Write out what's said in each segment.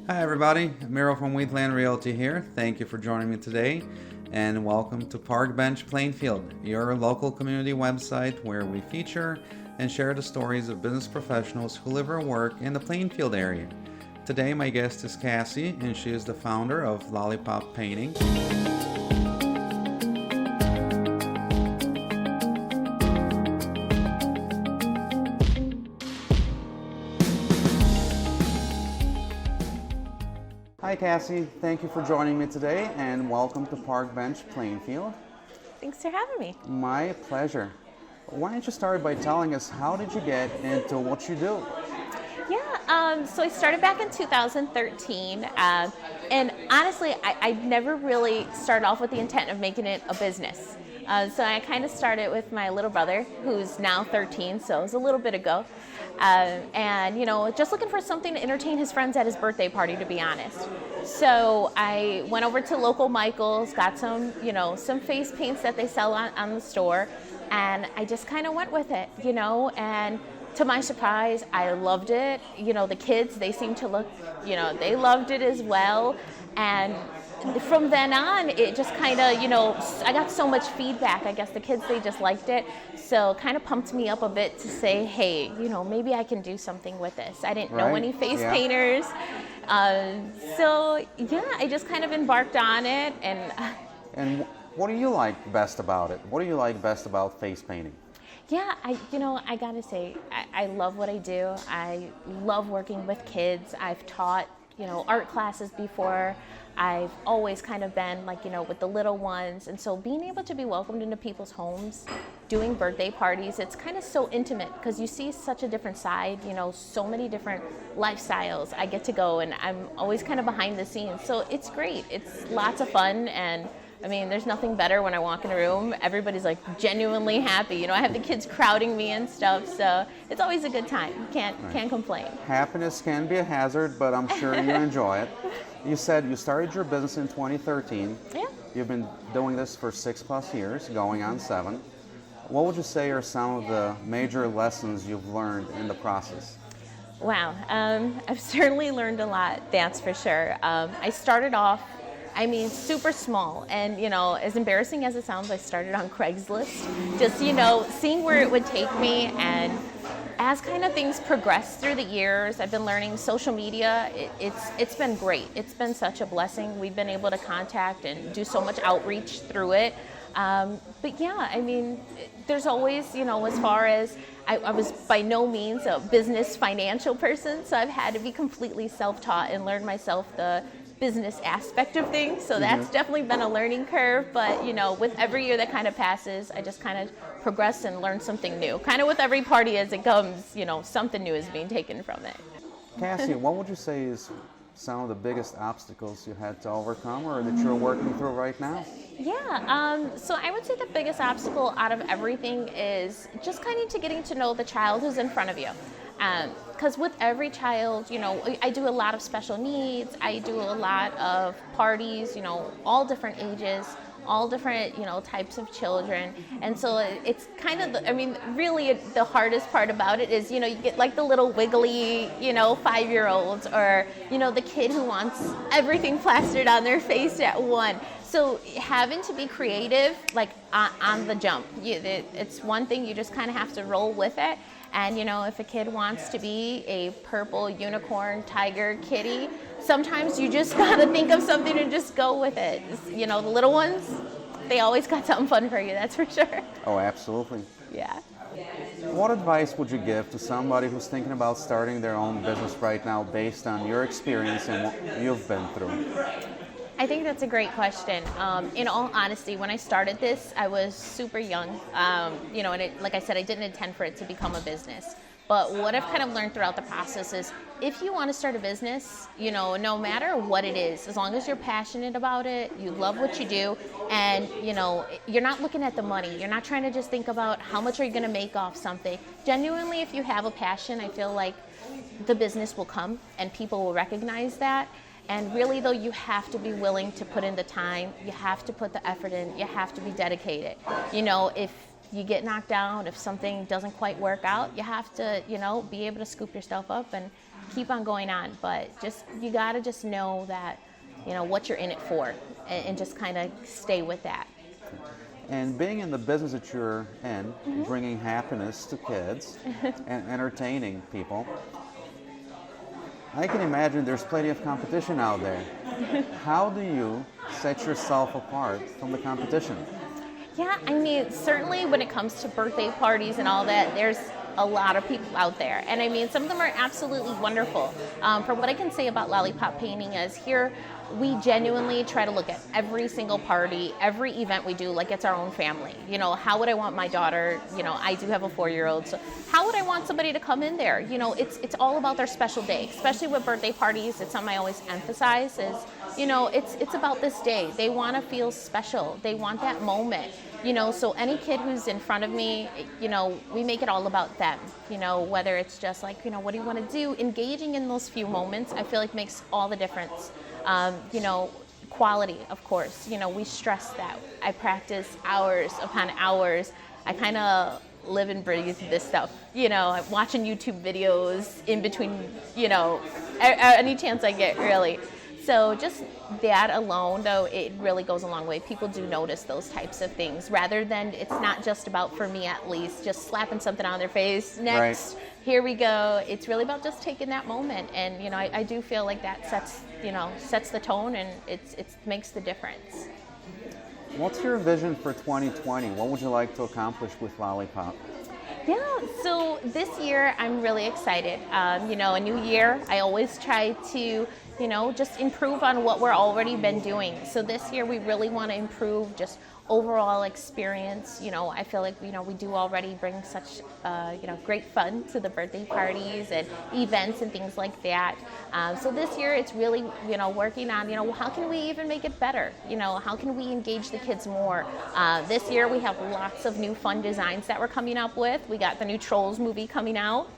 Hi everybody, Miro from Wheatland Realty here. Thank you for joining me today and welcome to Park Bench Plainfield, your local community website where we feature and share the stories of business professionals who live or work in the Plainfield area. Today my guest is Cassie and she is the founder of Lollipop Painting. Hi Cassie, thank you for joining me today and welcome to Park Bench Plainfield. Thanks for having me. My pleasure. Why don't you start by telling us how did you get into what you do? So I started back in 2013, and honestly, I never really started off with the intent of making it a business. So I kind of started with my little brother, who's now 13, so it was a little bit ago. And, just looking for something to entertain his friends at his birthday party, to be honest. So I went over to local Michael's, got some face paints that they sell on the store, and I just kind of went with it, and to my surprise, I loved it. The kids, they seemed to look, they loved it as well. And from then on, it just kind of, I got so much feedback. I guess the kids, they just liked it. So kind of pumped me up a bit to say, hey, maybe I can do something with this. I didn't know any face painters. I just kind of embarked on it. And what do you like best about it? What do you like best about face painting? Yeah, I gotta say, I love what I do. I love working with kids. I've taught, art classes before. I've always kind of been with the little ones. And so being able to be welcomed into people's homes, doing birthday parties, it's kind of so intimate because you see such a different side, so many different lifestyles. I get to go and I'm always kind of behind the scenes. So it's great. It's lots of fun. And there's nothing better when I walk in a room. Everybody's genuinely happy. I have the kids crowding me and stuff, so it's always a good time. Can't complain. Happiness can be a hazard, but I'm sure you enjoy it. You said you started your business in 2013. Yeah. You've been doing this for 6+ years, going on 7. What would you say are some of the major lessons you've learned in the process? Wow, I've certainly learned a lot, that's for sure. I started off super small. And, as embarrassing as it sounds, I started on Craigslist, just, seeing where it would take me. And as kind of things progress through the years, I've been learning social media. It's been great. It's been such a blessing. We've been able to contact and do so much outreach through it. But yeah, there's always, as far as I was by no means a business financial person, so I've had to be completely self-taught and learn myself the business aspect of things, so that's definitely been a learning curve. But with every year that kind of passes, I just kind of progress and learn something new. Kind of with every party as it comes, something new is being taken from it. Cassie, what would you say is some of the biggest obstacles you had to overcome or that you're working through right now? Yeah, so I would say the biggest obstacle out of everything is just kind of getting to know the child who's in front of you. Because with every child, I do a lot of special needs, I do a lot of parties, all different ages, all different, types of children. And so it's kind of, really the hardest part about it is, you get the little wiggly, 5-year-olds or, the kid who wants everything plastered on their face at once. So having to be creative, on the jump, it's one thing, you just kind of have to roll with it. And, if a kid wants to be a purple unicorn, tiger, kitty, sometimes you just got to think of something and just go with it. The little ones, they always got something fun for you, that's for sure. Oh, absolutely. Yeah. What advice would you give to somebody who's thinking about starting their own business right now based on your experience and what you've been through? I think that's a great question. In all honesty, when I started this, I was super young. And like I said, I didn't intend for it to become a business. But what I've kind of learned throughout the process is if you want to start a business, no matter what it is, as long as you're passionate about it, you love what you do, and, you're not looking at the money. You're not trying to just think about how much are you going to make off something. Genuinely, if you have a passion, I feel like the business will come and people will recognize that. And really, though, you have to be willing to put in the time. You have to put the effort in. You have to be dedicated. If you get knocked down, if something doesn't quite work out, you have to, be able to scoop yourself up and keep on going on. But you gotta just know that, what you're in it for, and just kind of stay with that. And being in the business that you're in, bringing happiness to kids and entertaining people, I can imagine there's plenty of competition out there. How do you set yourself apart from the competition? Yeah, I mean, certainly when it comes to birthday parties and all that, there's a lot of people out there. And I mean, some of them are absolutely wonderful. From what I can say about Lollipop Painting is here, we genuinely try to look at every single party, every event we do like it's our own family. How would I want my daughter, I do have a 4-year-old, so how would I want somebody to come in there? It's all about their special day, especially with birthday parties. It's something I always emphasize is, it's about this day. They want to feel special. They want that moment. So any kid who's in front of me, we make it all about them. Whether it's just like, what do you want to do? Engaging in those few moments, I feel like makes all the difference. Quality, of course. We stress that. I practice hours upon hours. I kind of live and breathe this stuff. I'm watching YouTube videos in between, any chance I get, really. So just that alone, though, it really goes a long way. People do notice those types of things, rather than it's not just about, for me at least, just slapping something on their face. Next, right. Here we go. It's really about just taking that moment. And, I do feel like that sets the tone, and it makes the difference. What's your vision for 2020? What would you like to accomplish with Lollipop? Yeah, so this year I'm really excited. A new year, I always try to, just improve on what we're already been doing. So this year we really want to improve just overall experience. I feel like, we do already bring such, great fun to the birthday parties and events and things like that. So this year it's really, working on, how can we even make it better? How can we engage the kids more? This year we have lots of new fun designs that we're coming up with. We got the new Trolls movie coming out.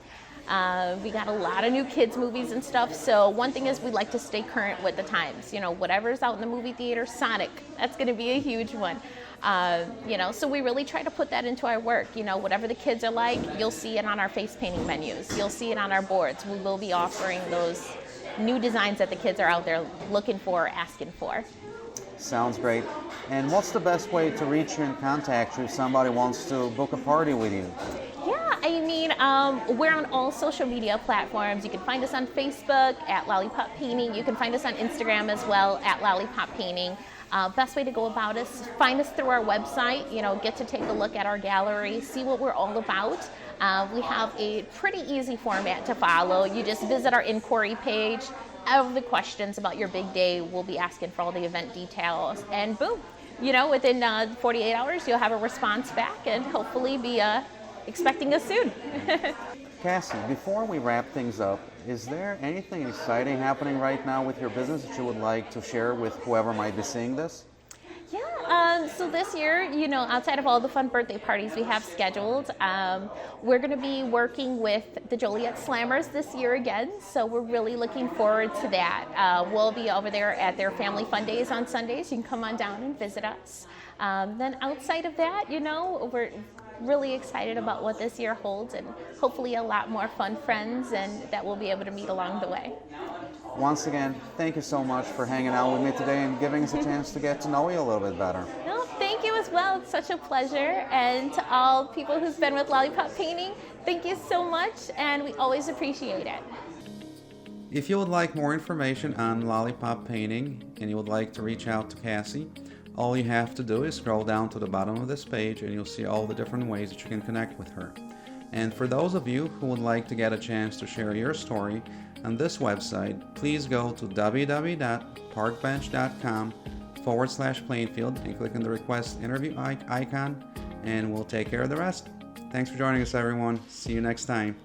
We got a lot of new kids movies and stuff. So one thing is we like to stay current with the times. Whatever's out in the movie theater, Sonic, that's going to be a huge one. So we really try to put that into our work. Whatever the kids are like, you'll see it on our face painting menus. You'll see it on our boards. We will be offering those new designs that the kids are out there looking for, asking for. Sounds great. And what's the best way to reach you and contact you if somebody wants to book a party with you? We're on all social media platforms. You can find us on Facebook at Lollipop Painting. You can find us on Instagram as well at Lollipop Painting. Best way to go about us, find us through our website, get to take a look at our gallery, see what we're all about. We have a pretty easy format to follow. You just visit our inquiry page. All the questions about your big day, we'll be asking for all the event details, and boom, within 48 hours, you'll have a response back and hopefully be expecting us soon. Cassie, before we wrap things up, is there anything exciting happening right now with your business that you would like to share with whoever might be seeing this? Yeah, so this year, outside of all the fun birthday parties we have scheduled, we're going to be working with the Joliet Slammers this year again, so we're really looking forward to that. We'll be over there at their Family Fun Days on Sundays. You can come on down and visit us. Then outside of that, we're really excited about what this year holds, and hopefully a lot more fun friends and that we'll be able to meet along the way. Once again, thank you so much for hanging out with me today and giving us a chance to get to know you a little bit better. No, thank you as well. It's such a pleasure. And to all people who've been with Lollipop Painting, thank you so much, and we always appreciate it. If you would like more information on Lollipop Painting and you would like to reach out to Cassie, all you have to do is scroll down to the bottom of this page and you'll see all the different ways that you can connect with her. And for those of you who would like to get a chance to share your story on this website, please go to www.parkbench.com/Plainfield and click on the request interview icon, and we'll take care of the rest. Thanks for joining us, everyone. See you next time.